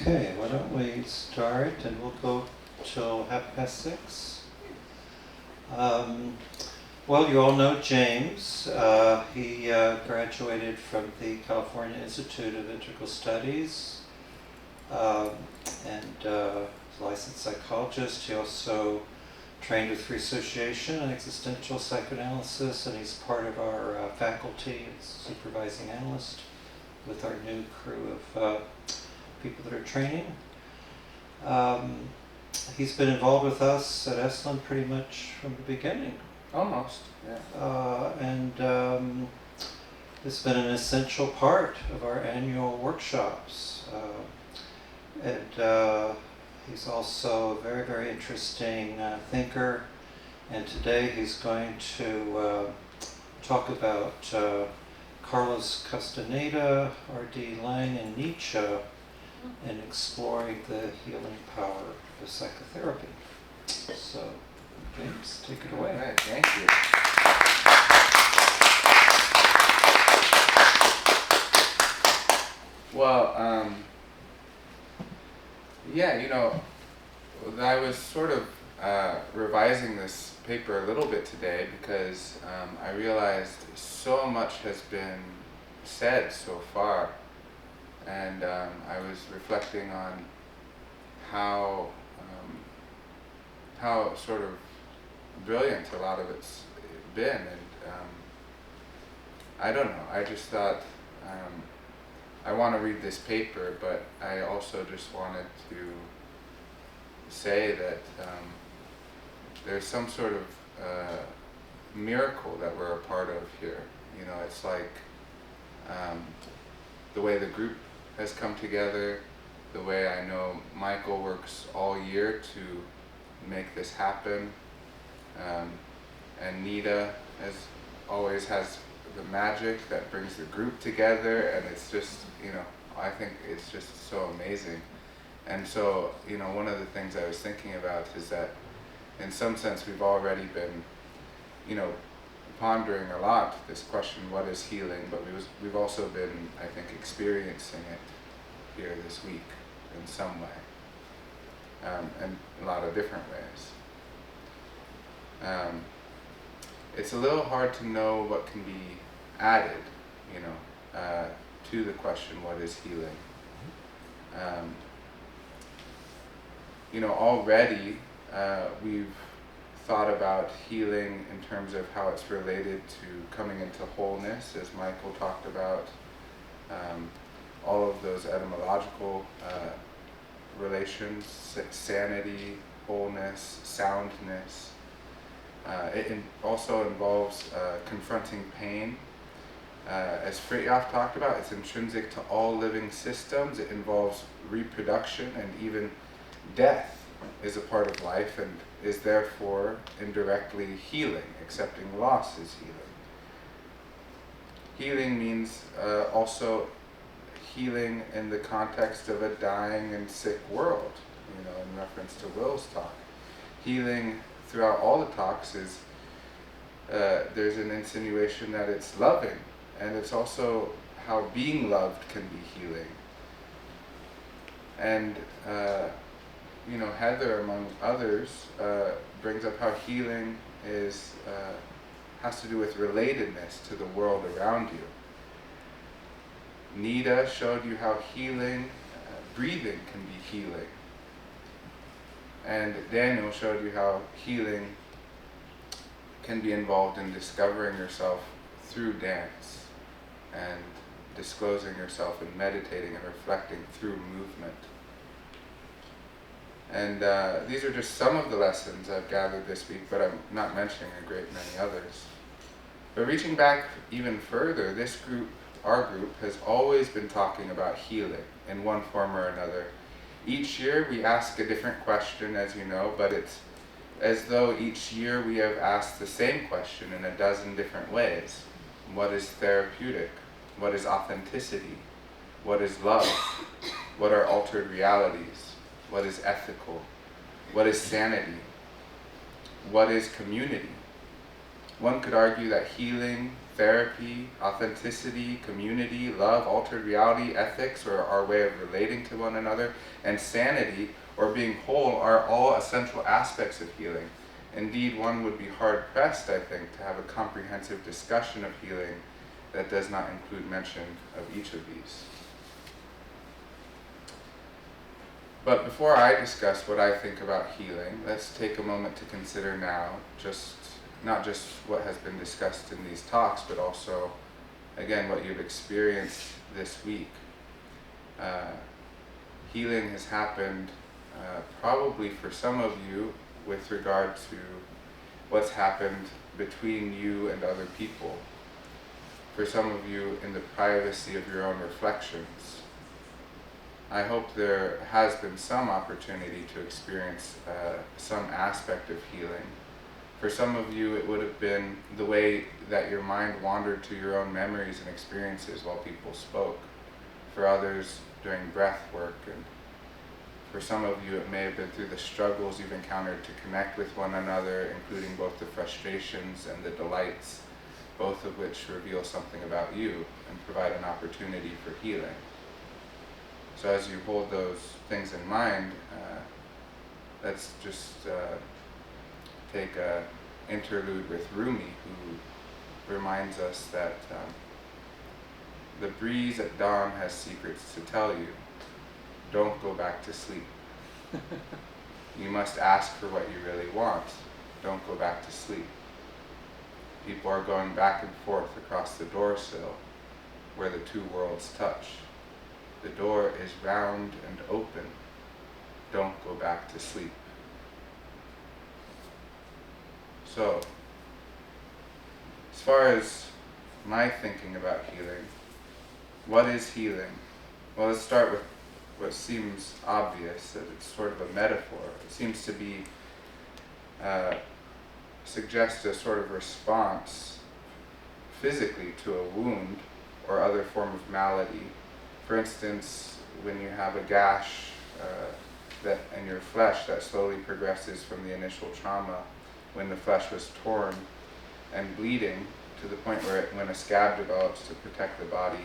Okay, why don't we start, and we'll go till 6:30. Well, you all know James. He graduated from the California Institute of Integral Studies and is a licensed psychologist. He also trained with Free Association and existential psychoanalysis, and he's part of our faculty as supervising analyst with our new crew of people that are training. He's been involved with us at Esalen pretty much from the beginning. Almost, yeah. And it's been an essential part of our annual workshops. He's also a very, very interesting thinker. And today he's going to talk about Carlos Castaneda, R.D. Laing, and Nietzsche, and exploring the healing power of psychotherapy. So, James, take it away. All right, thank you. Well, yeah, you know, I was sort of revising this paper a little bit today because I realized so much has been said so far, and I was reflecting on how sort of brilliant a lot of it's been, and I don't know, I just thought I want to read this paper, but I also just wanted to say that there's some sort of miracle that we're a part of here. You know, it's like the way the group has come together, the way I know Michael works all year to make this happen, and Nita, as always, has the magic that brings the group together, and it's just, you know, I think it's just so amazing. And so, you know, one of the things I was thinking about is that in some sense we've already been, you know, pondering a lot this question, what is healing, but we've also been, I think, experiencing it here this week in some way, and a lot of different ways. It's a little hard to know what can be added, you know, to the question, what is healing? You know, already we've thought about healing in terms of how it's related to coming into wholeness, as Michael talked about, all of those etymological relations, sanity, wholeness, soundness. It also involves confronting pain. As Fritjof talked about, it's intrinsic to all living systems. It involves reproduction, and even death is a part of life and is therefore indirectly healing. Accepting loss is healing. Healing means also healing in the context of a dying and sick world, you know, in reference to Will's talk. Healing throughout all the talks is, there's an insinuation that it's loving, and it's also how being loved can be healing. And, you know, Heather, among others, brings up how healing is has to do with relatedness to the world around you. Nita showed you how healing, breathing can be healing. And Daniel showed you how healing can be involved in discovering yourself through dance and disclosing yourself and meditating and reflecting through movement. And these are just some of the lessons I've gathered this week, but I'm not mentioning a great many others. But reaching back even further, this group, our group, has always been talking about healing in one form or another. Each year we ask a different question, as you know, but it's as though each year we have asked the same question in a dozen different ways. What is therapeutic? What is authenticity? What is love? What are altered realities? What is ethical? What is sanity? What is community? One could argue that healing therapy, authenticity, community, love, altered reality, ethics, or our way of relating to one another, and sanity, or being whole, are all essential aspects of healing. Indeed, one would be hard-pressed, I think, to have a comprehensive discussion of healing that does not include mention of each of these. But before I discuss what I think about healing, let's take a moment to consider now not just what has been discussed in these talks, but also, again, what you've experienced this week. Healing has happened probably for some of you with regard to what's happened between you and other people. For some of you in the privacy of your own reflections. I hope there has been some opportunity to experience some aspect of healing. For some of you, it would have been the way that your mind wandered to your own memories and experiences while people spoke. For others, during breath work. And for some of you, it may have been through the struggles you've encountered to connect with one another, including both the frustrations and the delights, both of which reveal something about you and provide an opportunity for healing. So as you hold those things in mind, let's just take an interlude with Rumi, who reminds us that the breeze at dawn has secrets to tell you. Don't go back to sleep. You must ask for what you really want. Don't go back to sleep. People are going back and forth across the door sill where the two worlds touch. The door is round and open. Don't go back to sleep. So, as far as my thinking about healing, what is healing? Well, let's start with what seems obvious, that it's sort of a metaphor. It seems to be suggest a sort of response physically to a wound or other form of malady. For instance, when you have a gash that in your flesh that slowly progresses from the initial trauma, when the flesh was torn and bleeding to the point where when a scab develops to protect the body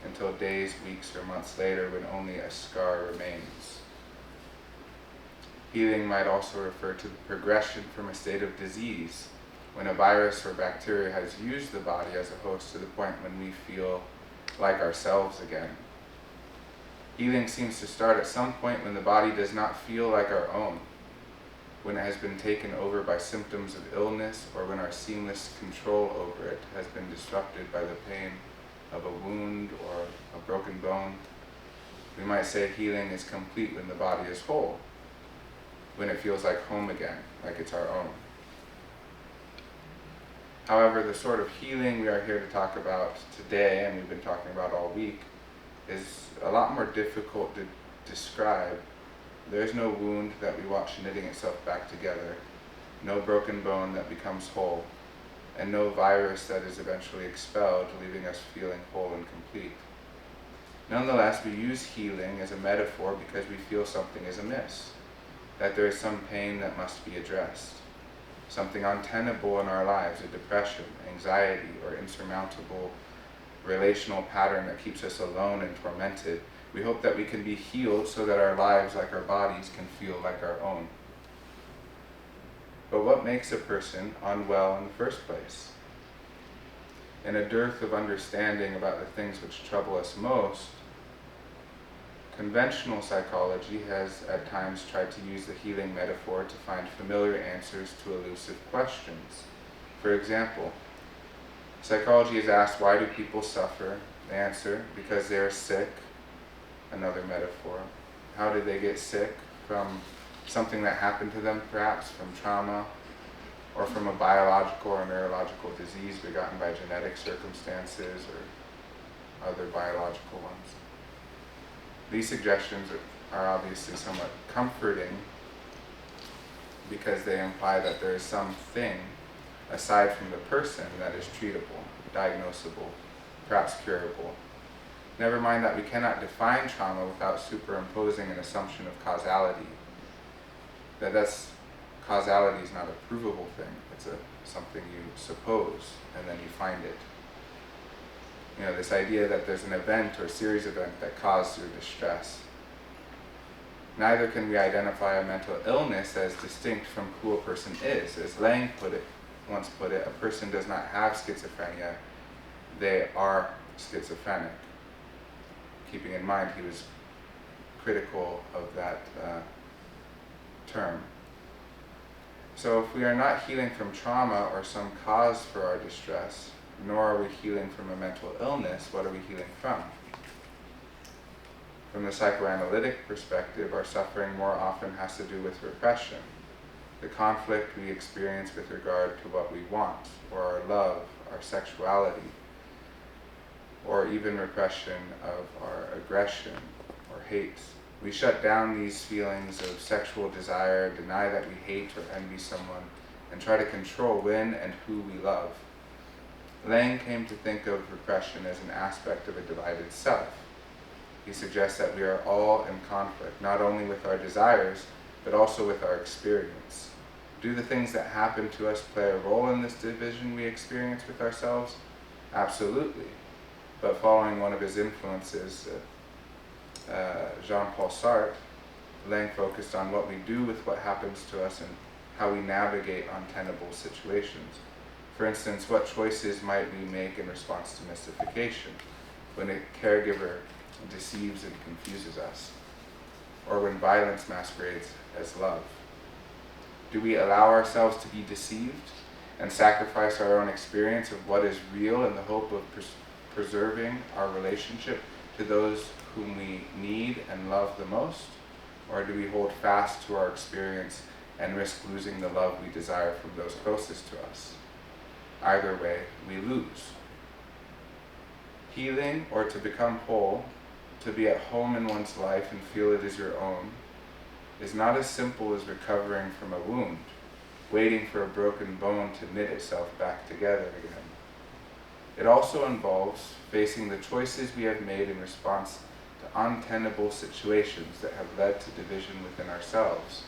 until days, weeks, or months later when only a scar remains. Healing might also refer to the progression from a state of disease, when a virus or bacteria has used the body as a host to the point when we feel like ourselves again. Healing seems to start at some point when the body does not feel like our own, when it has been taken over by symptoms of illness, or when our seamless control over it has been disrupted by the pain of a wound or a broken bone. We might say healing is complete when the body is whole, when it feels like home again, like it's our own. However, the sort of healing we are here to talk about today, and we've been talking about all week, is a lot more difficult to describe. There is no wound that we watch knitting itself back together, no broken bone that becomes whole, and no virus that is eventually expelled, leaving us feeling whole and complete. Nonetheless, we use healing as a metaphor because we feel something is amiss, that there is some pain that must be addressed, something untenable in our lives, a depression, anxiety, or insurmountable relational pattern that keeps us alone and tormented. We hope that we can be healed so that our lives, like our bodies, can feel like our own. But what makes a person unwell in the first place? In a dearth of understanding about the things which trouble us most, conventional psychology has at times tried to use the healing metaphor to find familiar answers to elusive questions. For example, psychology is asked, why do people suffer? The answer, because they are sick. Another metaphor. How did they get sick? From something that happened to them, perhaps from trauma, or from a biological or neurological disease begotten by genetic circumstances or other biological ones. These suggestions are obviously somewhat comforting because they imply that there is something aside from the person that is treatable, diagnosable, perhaps curable. Never mind that we cannot define trauma without superimposing an assumption of causality. Causality is not a provable thing. It's something you suppose, and then you find it. this idea that there's an event or series of events that cause your distress. Neither can we identify a mental illness as distinct from who a person is. As Laing once put it, a person does not have schizophrenia, they are schizophrenic. Keeping in mind he was critical of that term. So if we are not healing from trauma or some cause for our distress, nor are we healing from a mental illness, what are we healing from? From the psychoanalytic perspective, our suffering more often has to do with repression, the conflict we experience with regard to what we want, or our love, our sexuality, or even repression of our aggression or hate. We shut down these feelings of sexual desire, deny that we hate or envy someone, and try to control when and who we love. Laing came to think of repression as an aspect of a divided self. He suggests that we are all in conflict, not only with our desires, but also with our experience. Do the things that happen to us play a role in this division we experience with ourselves? Absolutely. But following one of his influences, Jean-Paul Sartre, Laing focused on what we do with what happens to us and how we navigate untenable situations. For instance, what choices might we make in response to mystification, when a caregiver deceives and confuses us, or when violence masquerades as love? Do we allow ourselves to be deceived and sacrifice our own experience of what is real in the hope of preserving our relationship to those whom we need and love the most? Or do we hold fast to our experience and risk losing the love we desire from those closest to us? Either way, we lose. Healing, or to become whole, to be at home in one's life and feel it is your own, is not as simple as recovering from a wound, waiting for a broken bone to knit itself back together again. It also involves facing the choices we have made in response to untenable situations that have led to division within ourselves,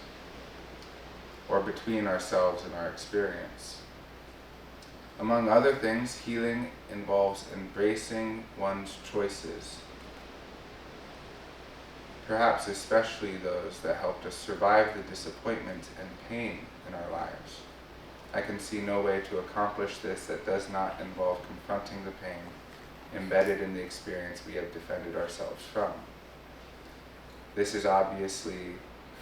or between ourselves and our experience. Among other things, healing involves embracing one's choices, perhaps especially those that helped us survive the disappointment and pain in our lives. I can see no way to accomplish this that does not involve confronting the pain embedded in the experience we have defended ourselves from. This is obviously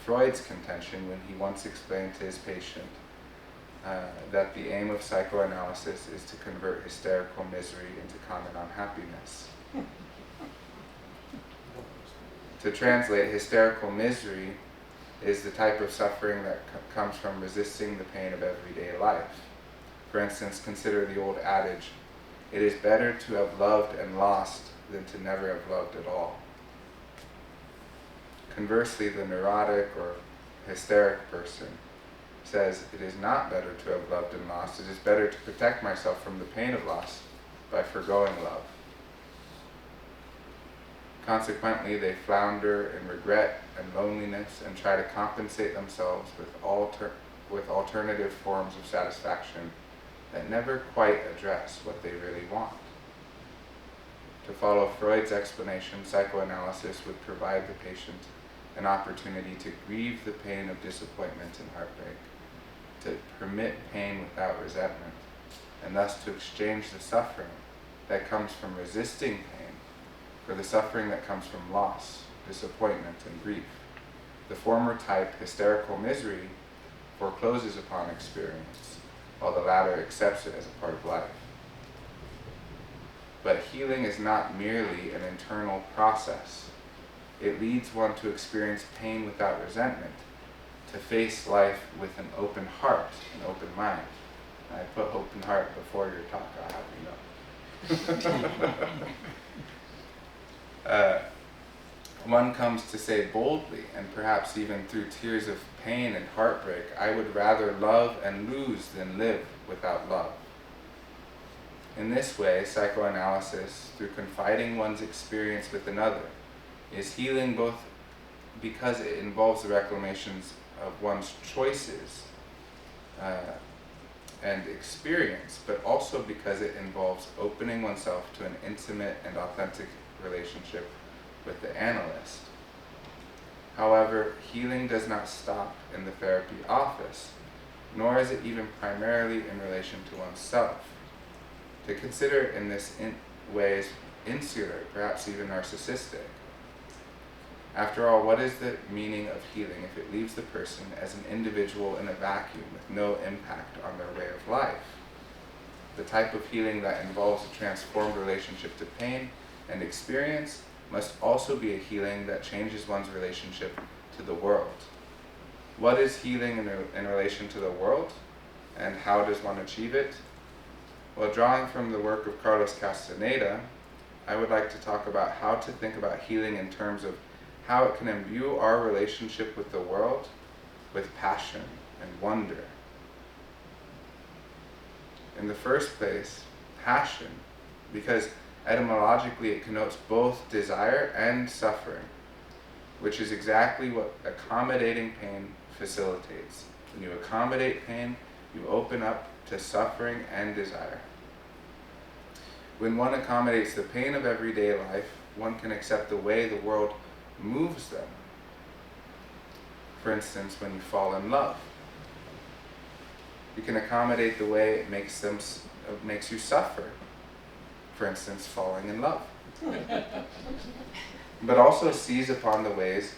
Freud's contention when he once explained to his patient that the aim of psychoanalysis is to convert hysterical misery into common unhappiness. To translate, hysterical misery is the type of suffering that comes from resisting the pain of everyday life. For instance, consider the old adage, it is better to have loved and lost than to never have loved at all. Conversely, the neurotic or hysteric person says it is not better to have loved and lost, it is better to protect myself from the pain of loss by forgoing love. Consequently, they flounder in regret and loneliness and try to compensate themselves with alternative forms of satisfaction that never quite address what they really want. To follow Freud's explanation, psychoanalysis would provide the patient an opportunity to grieve the pain of disappointment and heartbreak, to permit pain without resentment, and thus to exchange the suffering that comes from resisting pain for the suffering that comes from loss, disappointment, and grief. The former type, hysterical misery, forecloses upon experience, while the latter accepts it as a part of life. But healing is not merely an internal process. It leads one to experience pain without resentment, to face life with an open heart, an open mind. I put open heart before your talk, I'll have you know. One comes to say boldly, and perhaps even through tears of pain and heartbreak, I would rather love and lose than live without love. In this way, psychoanalysis, through confiding one's experience with another, is healing both because it involves the reclamations of one's choices and experience, but also because it involves opening oneself to an intimate and authentic relationship with the analyst. However, healing does not stop in the therapy office, nor is it even primarily in relation to oneself. To consider it in this way is insular, perhaps even narcissistic. After all, what is the meaning of healing if it leaves the person as an individual in a vacuum with no impact on their way of life? The type of healing that involves a transformed relationship to pain and experience must also be a healing that changes one's relationship to the world. What is healing in relation to the world, and how does one achieve it? Well, drawing from the work of Carlos Castaneda, I would like to talk about how to think about healing in terms of how it can imbue our relationship with the world with passion and wonder. In the first place, passion, because etymologically it connotes both desire and suffering, which is exactly what accommodating pain facilitates. When you accommodate pain, you open up to suffering and desire. When one accommodates the pain of everyday life, one can accept the way the world moves them. For instance, when you fall in love, you can accommodate the way it makes you suffer. For instance, falling in love. But also seize upon the ways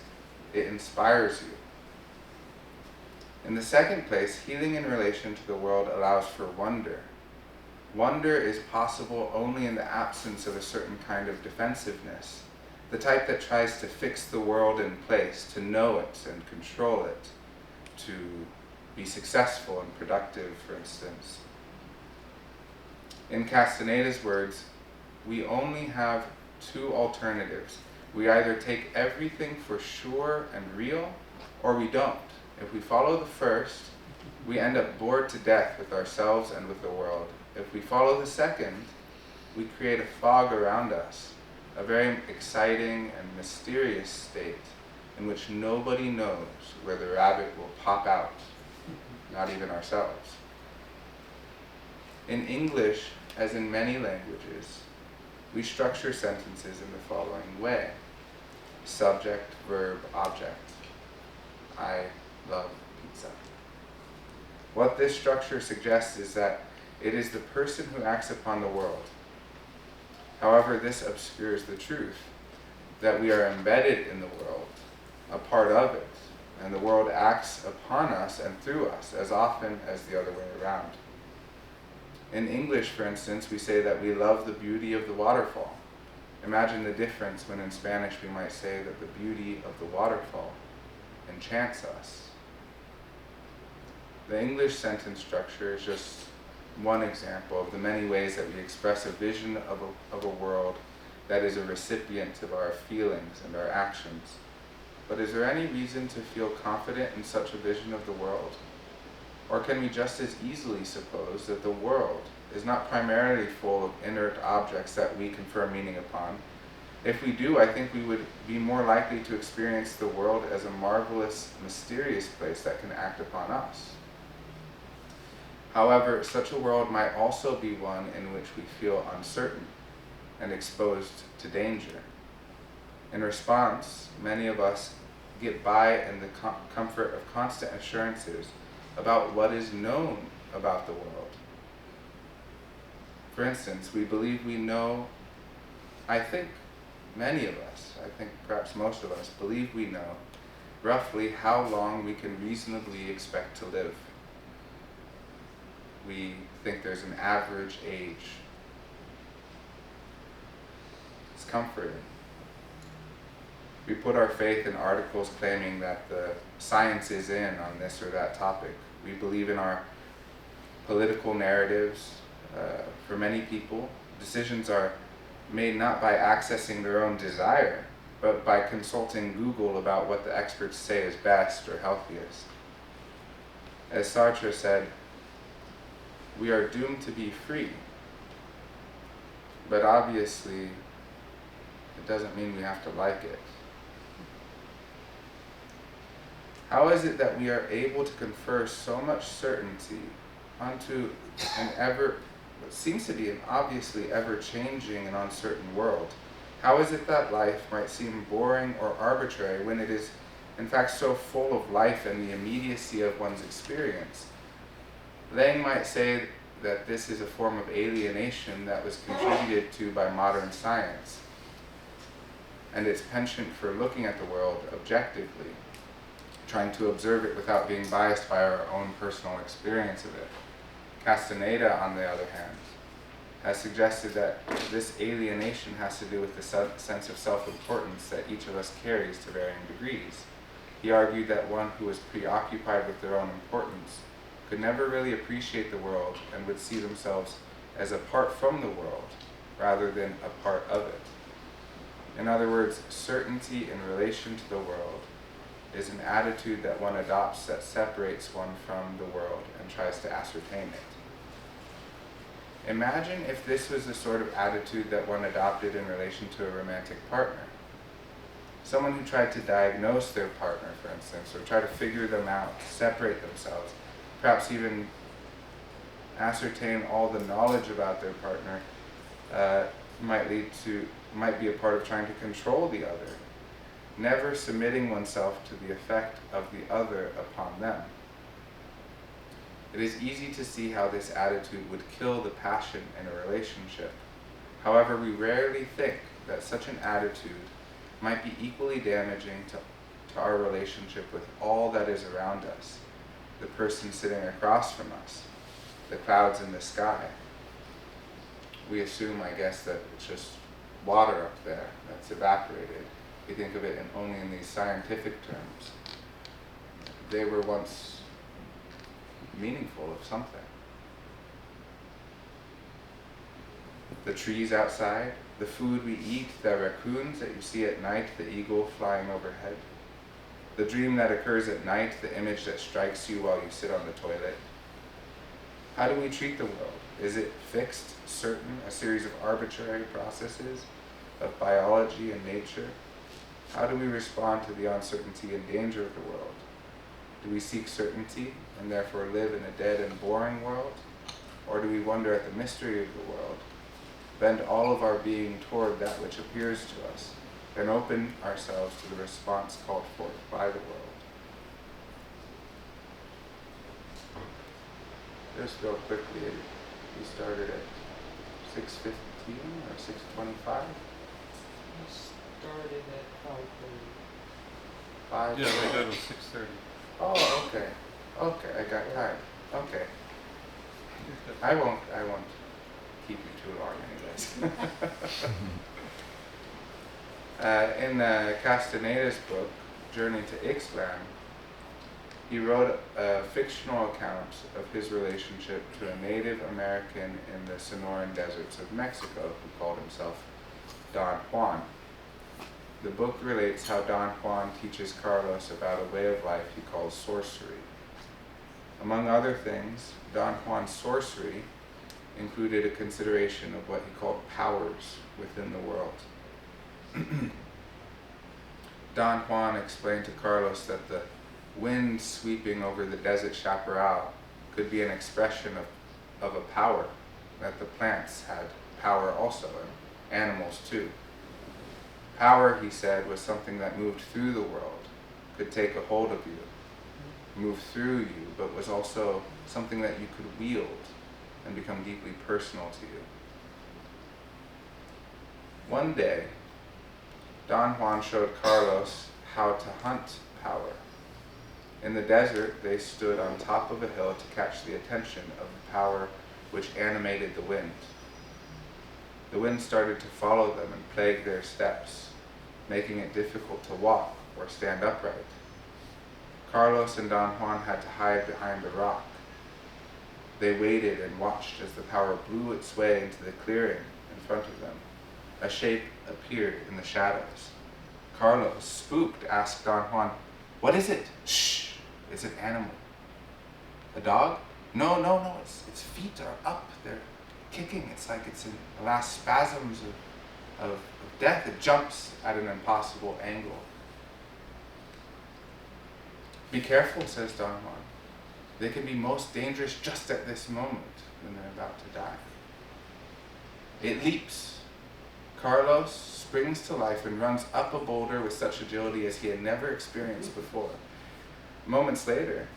it inspires you. In the second place, healing in relation to the world allows for wonder. Wonder is possible only in the absence of a certain kind of defensiveness, the type that tries to fix the world in place, to know it and control it, to be successful and productive, for instance. In Castaneda's words, we only have two alternatives. We either take everything for sure and real, or we don't. If we follow the first, we end up bored to death with ourselves and with the world. If we follow the second, we create a fog around us, a very exciting and mysterious state in which nobody knows where the rabbit will pop out, not even ourselves. In English, as in many languages, we structure sentences in the following way: subject, verb, object. I love pizza. What this structure suggests is that it is the person who acts upon the world. However, this obscures the truth that we are embedded in the world, a part of it, and the world acts upon us and through us as often as the other way around. In English, for instance, we say that we love the beauty of the waterfall. Imagine the difference when in Spanish we might say that the beauty of the waterfall enchants us. The English sentence structure is just one example of the many ways that we express a vision of a world that is a recipient of our feelings and our actions. But is there any reason to feel confident in such a vision of the world? Or can we just as easily suppose that the world is not primarily full of inert objects that we confer meaning upon? If we do, I think we would be more likely to experience the world as a marvelous, mysterious place that can act upon us. However, such a world might also be one in which we feel uncertain and exposed to danger. In response, many of us get by in the comfort of constant assurances about what is known about the world. For instance, we believe we know, I think many of us, I think perhaps most of us, believe we know roughly how long we can reasonably expect to live. We think there's an average age. It's comforting. We put our faith in articles claiming that the science is in on this or that topic. We believe in our political narratives. For many people, decisions are made not by accessing their own desire, but by consulting Google about what the experts say is best or healthiest. As Sartre said, we are doomed to be free, but obviously it doesn't mean we have to like it. How is it that we are able to confer so much certainty onto what seems to be an obviously ever-changing and uncertain world, how is it that life might seem boring or arbitrary when it is in fact so full of life and the immediacy of one's experience? Laing might say that this is a form of alienation that was contributed to by modern science and its penchant for looking at the world objectively, trying to observe it without being biased by our own personal experience of it. Castaneda, on the other hand, has suggested that this alienation has to do with the sense of self-importance that each of us carries to varying degrees. He argued that one who was preoccupied with their own importance could never really appreciate the world and would see themselves as apart from the world rather than a part of it. In other words, certainty in relation to the world is an attitude that one adopts that separates one from the world and tries to ascertain it. Imagine if this was the sort of attitude that one adopted in relation to a romantic partner. Someone who tried to diagnose their partner, for instance, or try to figure them out, separate themselves, perhaps even ascertain all the knowledge about their partner, might be a part of trying to control the other, never submitting oneself to the effect of the other upon them. It is easy to see how this attitude would kill the passion in a relationship. However, we rarely think that such an attitude might be equally damaging to our relationship with all that is around us, the person sitting across from us, the clouds in the sky. We assume, I guess, that it's just water up there that's evaporated. We think of it only in these scientific terms. They were once meaningful of something. The trees outside, the food we eat, the raccoons that you see at night, the eagle flying overhead, the dream that occurs at night, the image that strikes you while you sit on the toilet. How do we treat the world? Is it fixed, certain, a series of arbitrary processes of biology and nature? How do we respond to the uncertainty and danger of the world? Do we seek certainty and therefore live in a dead and boring world? Or do we wonder at the mystery of the world, bend all of our being toward that which appears to us, and open ourselves to the response called forth by the world? Just real quickly, we started at 6:15 or 6:25? We started at 5:30. 5? Yeah, they got it 6:30. Oh, okay. Okay, I got time. Okay. I won't keep you too long anyways. In Castaneda's book, Journey to Esalen, he wrote a fictional account of his relationship to a Native American in the Sonoran deserts of Mexico who called himself Don Juan. The book relates how Don Juan teaches Carlos about a way of life he calls sorcery. Among other things, Don Juan's sorcery included a consideration of what he called powers within the world. Don Juan explained to Carlos that the wind sweeping over the desert chaparral could be an expression of a power, that the plants had power also, and animals too. Power, he said, was something that moved through the world, could take a hold of you, move through you, but was also something that you could wield and become deeply personal to you. One day, Don Juan showed Carlos how to hunt power. In the desert, they stood on top of a hill to catch the attention of the power which animated the wind. The wind started to follow them and plague their steps, making it difficult to walk or stand upright. Carlos and Don Juan had to hide behind a rock. They waited and watched as the power blew its way into the clearing in front of them. A shape appeared in the shadows. Carlos, spooked, asked Don Juan, "What is it?" "Shh, it's an animal." "A dog?" No, its feet are up. They're kicking. It's like it's in the last spasms of death. It jumps at an impossible angle. "Be careful," says Don Juan. They can be most dangerous just at this moment when they're about to die. It leaps. Carlos springs to life and runs up a boulder with such agility as he had never experienced before. Moments later,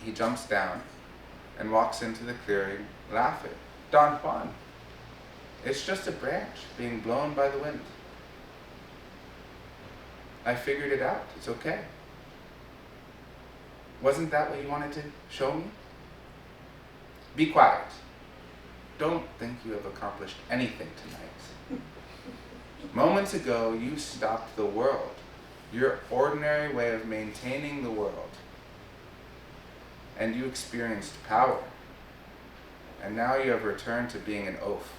he jumps down and walks into the clearing, laughing. Don Juan, it's just a branch being blown by the wind. I figured it out. It's okay. Wasn't that what you wanted to show me? Be quiet. Don't think you have accomplished anything tonight. Moments ago, you stopped the world, your ordinary way of maintaining the world, and you experienced power. And now you have returned to being an oaf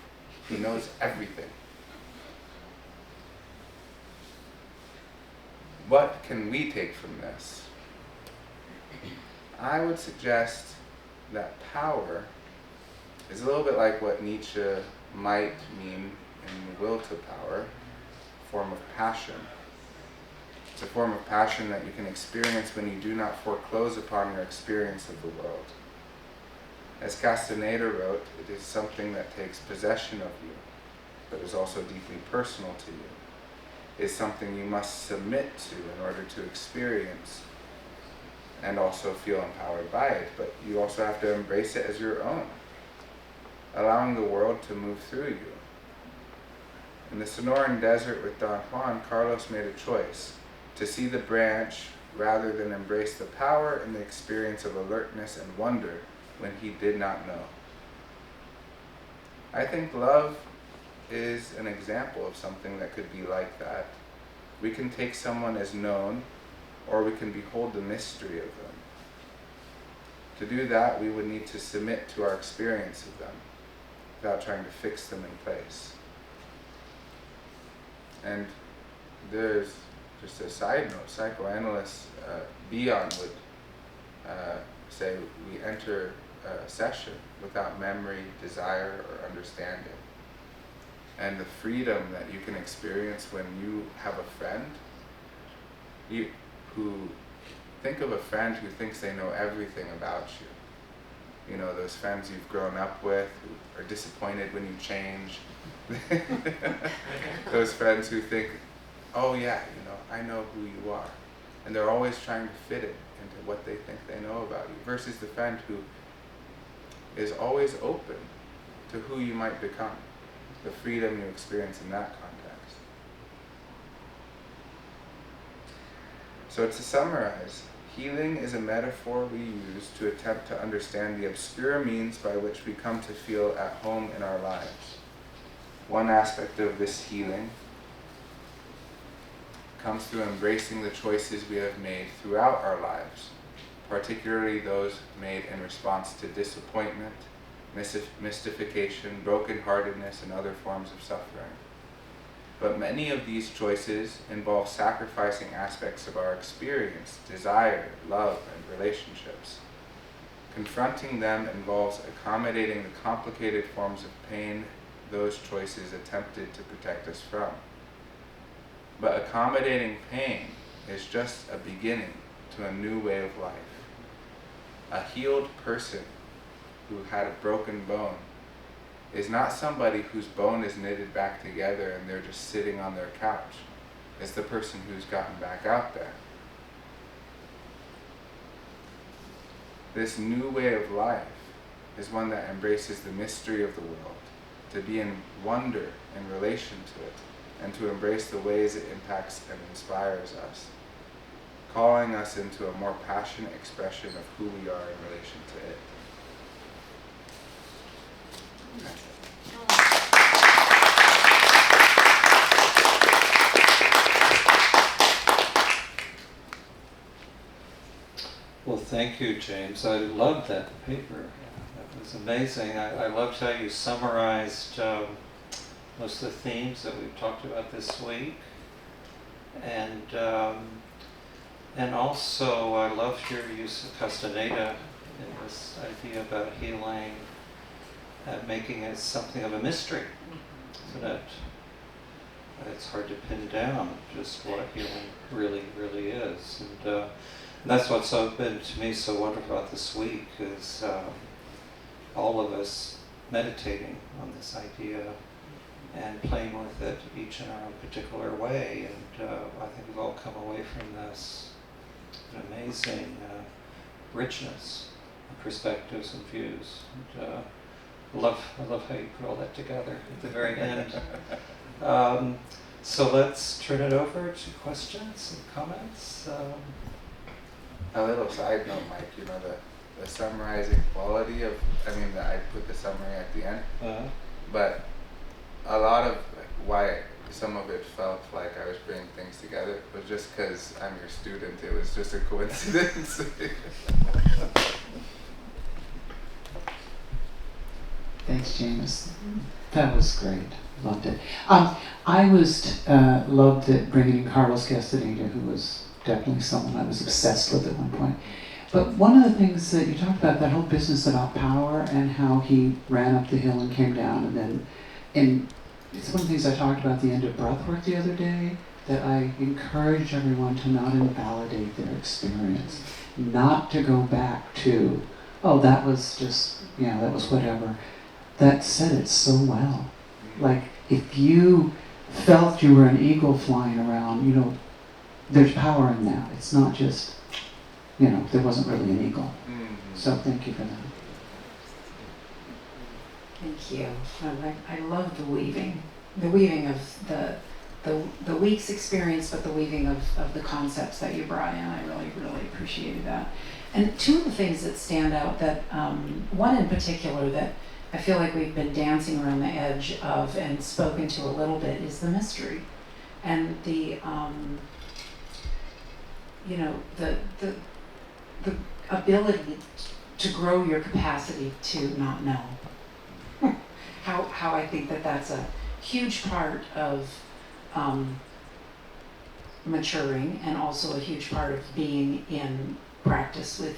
who knows everything. What can we take from this? I would suggest that power is a little bit like what Nietzsche might mean in the will to power, a form of passion. It's a form of passion that you can experience when you do not foreclose upon your experience of the world. As Castaneda wrote, it is something that takes possession of you, but is also deeply personal to you. It's something you must submit to in order to experience and also feel empowered by it, but you also have to embrace it as your own, allowing the world to move through you. In the Sonoran Desert with Don Juan, Carlos made a choice to see the branch rather than embrace the power and the experience of alertness and wonder when he did not know. I think love is an example of something that could be like that. We can take someone as known, or we can behold the mystery of them. To do that, we would need to submit to our experience of them without trying to fix them in place. And there's just a side note, psychoanalyst Bion would say we enter a session without memory, desire, or understanding. And the freedom that you can experience when you have a friend, think of a friend who thinks they know everything about you. You know, those friends you've grown up with who are disappointed when you change. Those friends who think, oh yeah, you know, I know who you are. And they're always trying to fit it into what they think they know about you. Versus the friend who is always open to who you might become. The freedom you experience in that context. So to summarize, healing is a metaphor we use to attempt to understand the obscure means by which we come to feel at home in our lives. One aspect of this healing comes through embracing the choices we have made throughout our lives, particularly those made in response to disappointment, mystification, brokenheartedness, and other forms of suffering. But many of these choices involve sacrificing aspects of our experience, desire, love, and relationships. Confronting them involves accommodating the complicated forms of pain those choices attempted to protect us from. But accommodating pain is just a beginning to a new way of life. A healed person who had a broken bone is not somebody whose bone is knitted back together and they're just sitting on their couch. It's the person who's gotten back out there. This new way of life is one that embraces the mystery of the world, to be in wonder in relation to it, and to embrace the ways it impacts and inspires us, calling us into a more passionate expression of who we are in relation to it. Well, thank you, James. I loved that paper. That was amazing. I loved how you summarized most of the themes that we've talked about this week. And also, I loved your use of Castaneda in this idea about healing and making it something of a mystery, so that it's hard to pin down just what healing really is. And That's what's been to me so wonderful about this week is all of us meditating on this idea and playing with it, each in our own particular way. And I think we've all come away from this an amazing richness of perspectives and views. And, I love how you put all that together at the very end. So let's turn it over to questions and comments. A little side note, Mike, you know, the summarizing quality of, I put the summary at the end, but a lot of why some of it felt like I was bringing things together was just because I'm your student. It was just a coincidence. Thanks, James. That was great. Loved it. I loved it bringing in Carlos Castaneda, who was definitely someone I was obsessed with at one point. But one of the things that you talked about, that whole business about power and how he ran up the hill and came down, and it's one of the things I talked about at the end of Breathwork the other day, that I encourage everyone to not invalidate their experience, not to go back to, oh, that was just, that was whatever. That said it so well. Like, if you felt you were an eagle flying around, there's power in that. It's not just, there wasn't really an eagle. So thank you for that. Thank you. I love the weaving of the week's experience, but the weaving of the concepts that you brought in. I really, really appreciated that. And two of the things that stand out, that one in particular that I feel like we've been dancing around the edge of and spoken to a little bit, is the mystery, and the ability to grow your capacity to not know. How I think that's a huge part of maturing, and also a huge part of being in practice with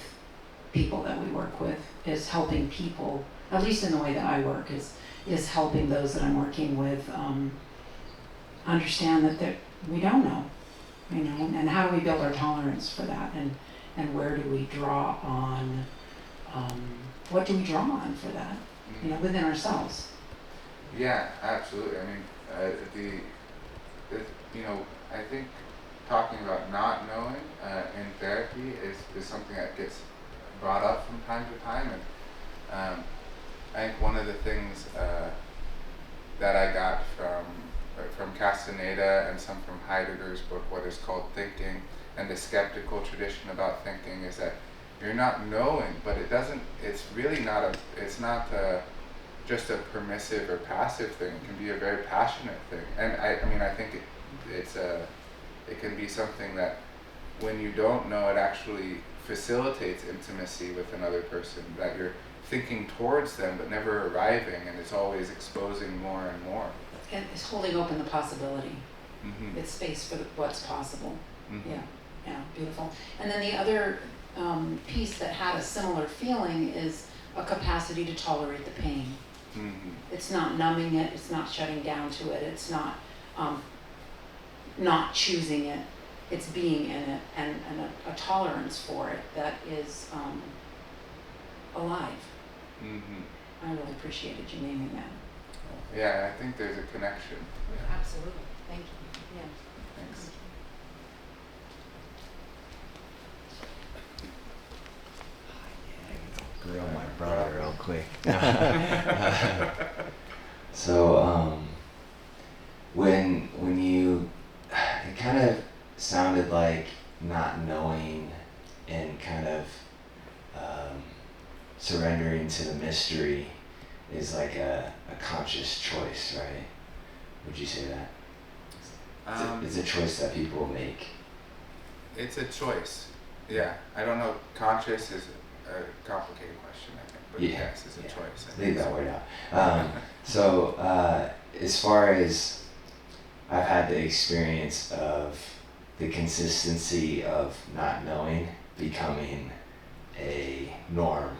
people that we work with, is helping people, at least in the way that I work, is helping those that I'm working with understand that we don't know, and how do we build our tolerance for that, and where do we draw on, what do we draw on for that, within ourselves. Yeah, absolutely. I think talking about not knowing in therapy is something that gets brought up from time to time, and I think one of the things that I got from Castaneda and some from Heidegger's book, What is Called Thinking, and the skeptical tradition about thinking, is that you're not knowing, but it's really not just a permissive or passive thing. It can be a very passionate thing. And I think it can be something that when you don't know, it actually facilitates intimacy with another person, that you're thinking towards them but never arriving, and it's always exposing more and more. And it's holding open the possibility. Mm-hmm. It's space for what's possible. Mm-hmm. Yeah, beautiful. And then the other piece that had a similar feeling is a capacity to tolerate the pain. Mm-hmm. It's not numbing it, it's not shutting down to it, it's not not choosing it, it's being in it, and a tolerance for it that is alive. Mm-hmm. I really appreciated you naming that. Yeah, I think there's a connection. Yeah. Absolutely. Thank you. Yeah. Thanks. Grill my brother real quick. So when you, it kind of sounded like not knowing and kind of surrendering to the mystery is like a conscious choice, right? Would you say that? It's a choice that people make. It's a choice. Yeah. I don't know. Conscious is a complicated question, I think. But yes, it's a choice. Leave that word out. So as far as I've had the experience of the consistency of not knowing becoming a norm,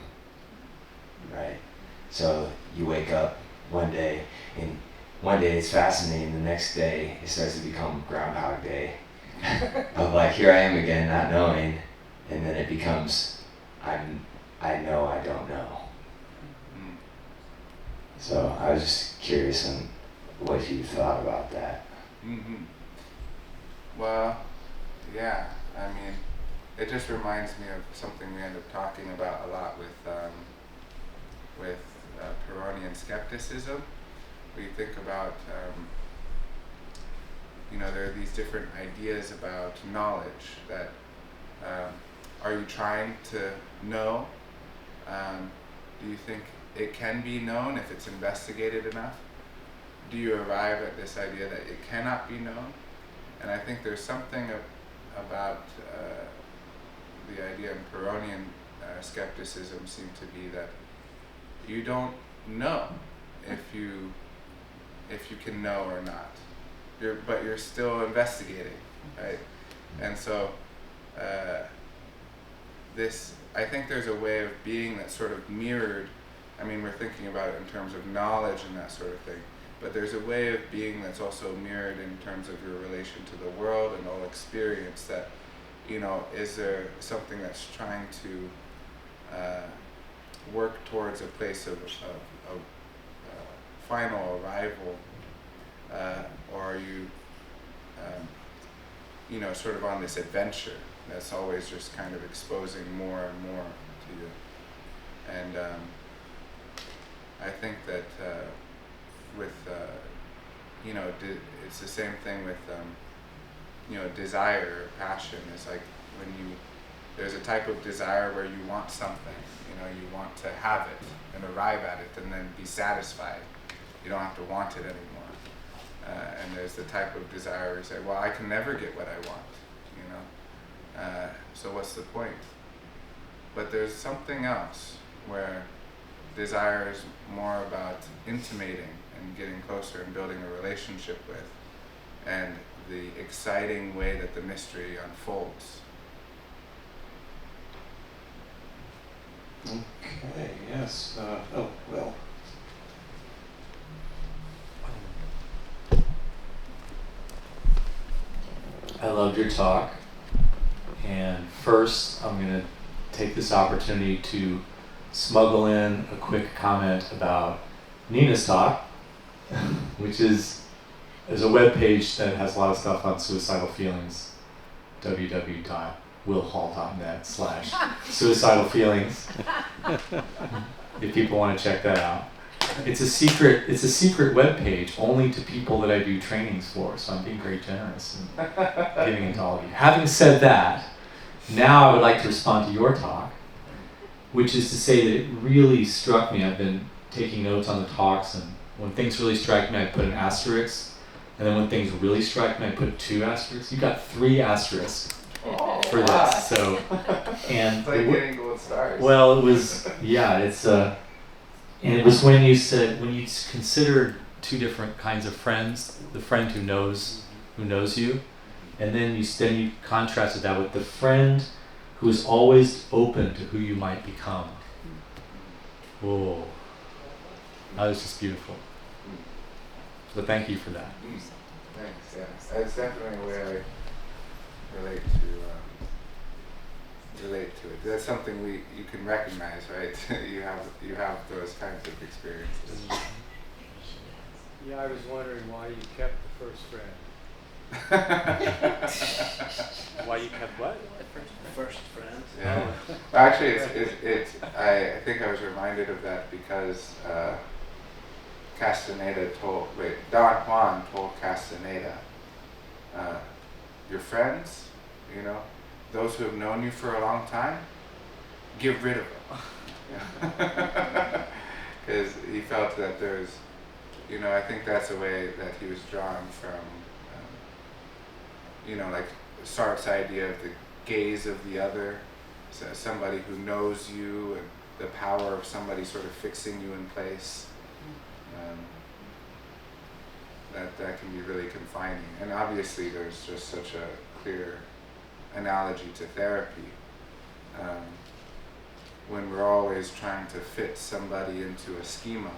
right? So you wake up one day, and one day it's fascinating, the next day it starts to become Groundhog Day. Of like, here I am again, not knowing, and then it becomes I know I don't know. Mm. So I was just curious on what you thought about that. Mm-hmm. Well, yeah, I mean, it just reminds me of something we end up talking about a lot with Pyrrhonian skepticism. We think about, there are these different ideas about knowledge that, are you trying to know? Do you think it can be known if it's investigated enough? Do you arrive at this idea that it cannot be known? And I think there's something about the idea in Pyrrhonian skepticism seemed to be that you don't know if you can know or not. But you're still investigating, right? And so I think there's a way of being that's sort of mirrored. I mean, we're thinking about it in terms of knowledge and that sort of thing, but there's a way of being that's also mirrored in terms of your relation to the world and all experience that, is there something that's trying to work towards a place of final arrival, or are you, sort of on this adventure that's always just kind of exposing more and more to you. And I think that with, it's the same thing with, desire or passion. It's like when there's a type of desire where you want something, you want to have it and arrive at it and then be satisfied. You don't have to want it anymore. And there's the type of desire where you say, well, I can never get what I want, so what's the point? But there's something else where desire is more about intimating and getting closer and building a relationship with, and the exciting way that the mystery unfolds. Okay, yes. Will. I loved your talk, and first I'm going to take this opportunity to smuggle in a quick comment about Nina's talk, which is a webpage that has a lot of stuff on suicidal feelings, www.willhall.net/suicidal feelings, if people want to check that out. It's a secret webpage only to people that I do trainings for, so I'm being very generous in giving it to all of you. Having said that, now I would like to respond to your talk, which is to say that it really struck me. I've been taking notes on the talks, and when things really strike me, I put an asterisk, and then when things really strike me, I put 2 asterisks. You got 3 asterisks for this. So, and it's like getting gold stars. well, it was and it was when you considered 2 different kinds of friends: the friend who knows you, and then you contrasted that with the friend who is always open to who you might become. Whoa, that was just beautiful. So thank you for that. Thanks. Yeah, that's definitely a way I relate to it. That's something you can recognize, right? you have those kinds of experiences. Yeah, I was wondering why you kept the first friend. Why you kept what? First friend. Yeah. Well, actually, it's. I think I was reminded of that because Don Juan told Castaneda, your friends, those who have known you for a long time, get rid of them. Because he felt that there's, I think that's a way that he was drawn from, like Sartre's idea of the gaze of the other, so somebody who knows you, and the power of somebody sort of fixing you in place. That can be really confining. And obviously there's just such a clear analogy to therapy. When we're always trying to fit somebody into a schema,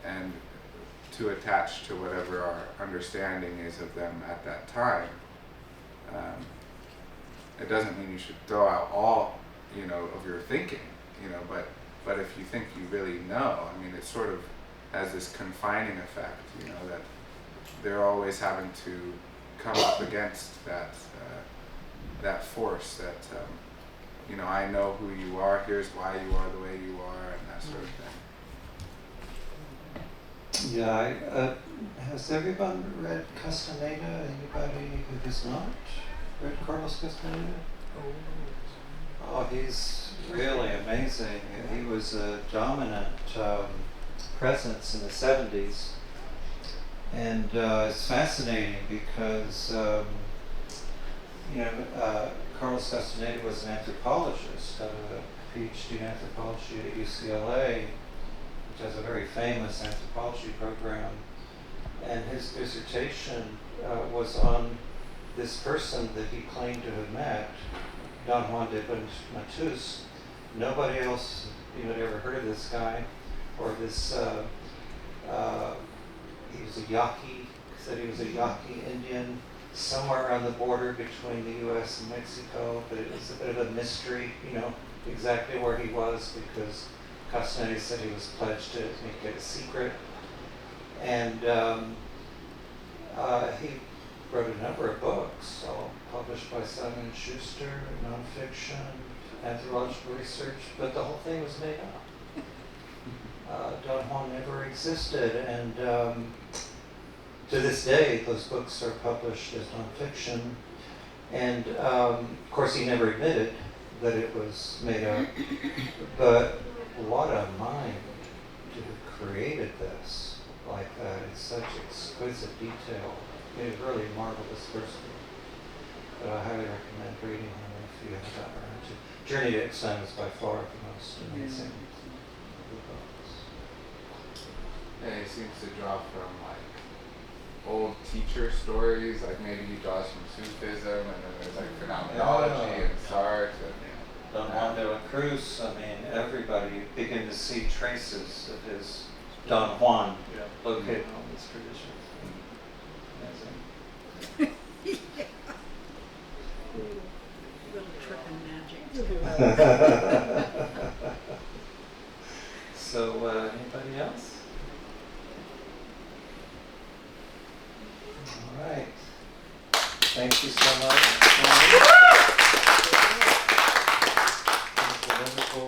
and to attach to whatever our understanding is of them at that time, It doesn't mean you should throw out all, of your thinking, but if you think you really know, I mean, it sort of has this confining effect, that they're always having to come up against that force that, I know who you are, here's why you are the way you are, and that sort of thing. Yeah, has everyone read Castaneda? Anybody who has not read Carlos Castaneda? Oh, he's really amazing. He was a dominant presence in the 70s. And it's fascinating because, Carlos Castaneda was an anthropologist, got a PhD in anthropology at UCLA, which has a very famous anthropology program. And his dissertation was on this person that he claimed to have met, Don Juan de Matus. Nobody else had ever heard of this guy, or this, he was a Yaqui, said he was a Yaqui Indian, somewhere around the border between the US and Mexico, but it was a bit of a mystery, exactly where he was, because Castaneda said he was pledged to make it a secret. And he wrote a number of books, all published by Simon & Schuster, nonfiction, anthropological research, but the whole thing was made up. Don Juan never existed, and to this day, those books are published as nonfiction. And of course, he never admitted that it was made up, but what a mind to have created this like that in such exquisite detail. He's a really marvelous person. But I highly recommend reading him if you haven't gotten around to. Journey to Esalen is by far the most amazing of the books. Yeah, he seems to draw from old teacher stories, maybe he draws from Sufism, and then there's phenomenology and Sartre. Don Juan de la Cruz, everybody, you begin to see traces of his Don Juan located in all these traditions. Little trick and magic. So, anybody else? All right. Thank you so much. It was a wonderful